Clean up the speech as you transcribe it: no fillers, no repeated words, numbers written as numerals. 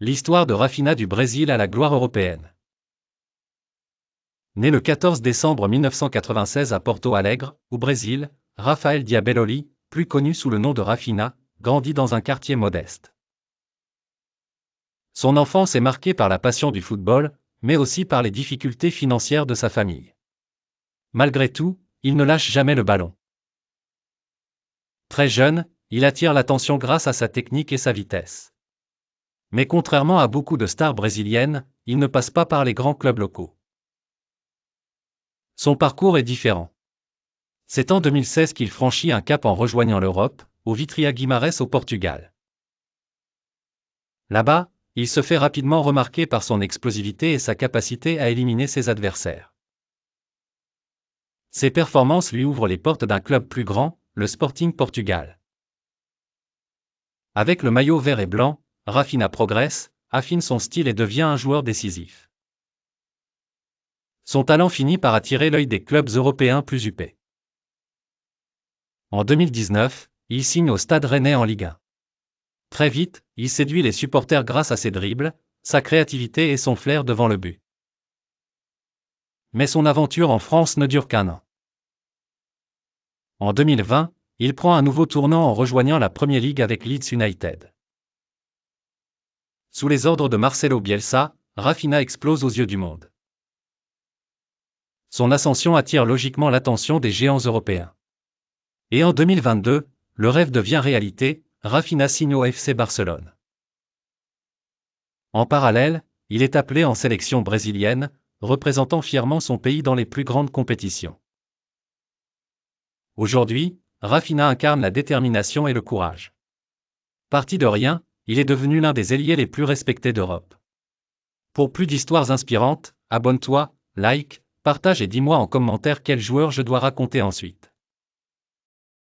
L'histoire de Rafinha du Brésil à la gloire européenne. Né le 14 décembre 1996 à Porto Alegre, au Brésil, Rafael Diabelloli, plus connu sous le nom de Rafinha, grandit dans un quartier modeste. Son enfance est marquée par la passion du football, mais aussi par les difficultés financières de sa famille. Malgré tout, il ne lâche jamais le ballon. Très jeune, il attire l'attention grâce à sa technique et sa vitesse. Mais contrairement à beaucoup de stars brésiliennes, il ne passe pas par les grands clubs locaux. Son parcours est différent. C'est en 2016 qu'il franchit un cap en rejoignant l'Europe, au Vitória Guimarães au Portugal. Là-bas, il se fait rapidement remarquer par son explosivité et sa capacité à éliminer ses adversaires. Ses performances lui ouvrent les portes d'un club plus grand, le Sporting Portugal. Avec le maillot vert et blanc, Rafinha progresse, affine son style et devient un joueur décisif. Son talent finit par attirer l'œil des clubs européens plus huppés. En 2019, il signe au Stade Rennais en Ligue 1. Très vite, il séduit les supporters grâce à ses dribbles, sa créativité et son flair devant le but. Mais son aventure en France ne dure qu'un an. En 2020, il prend un nouveau tournant en rejoignant la Premier League avec Leeds United. Sous les ordres de Marcelo Bielsa, Rafinha explose aux yeux du monde. Son ascension attire logiquement l'attention des géants européens. Et en 2022, le rêve devient réalité, Rafinha signe au FC Barcelone. En parallèle, il est appelé en sélection brésilienne, représentant fièrement son pays dans les plus grandes compétitions. Aujourd'hui, Rafinha incarne la détermination et le courage. Parti de rien, il est devenu l'un des ailiers les plus respectés d'Europe. Pour plus d'histoires inspirantes, abonne-toi, like, partage et dis-moi en commentaire quel joueur je dois raconter ensuite.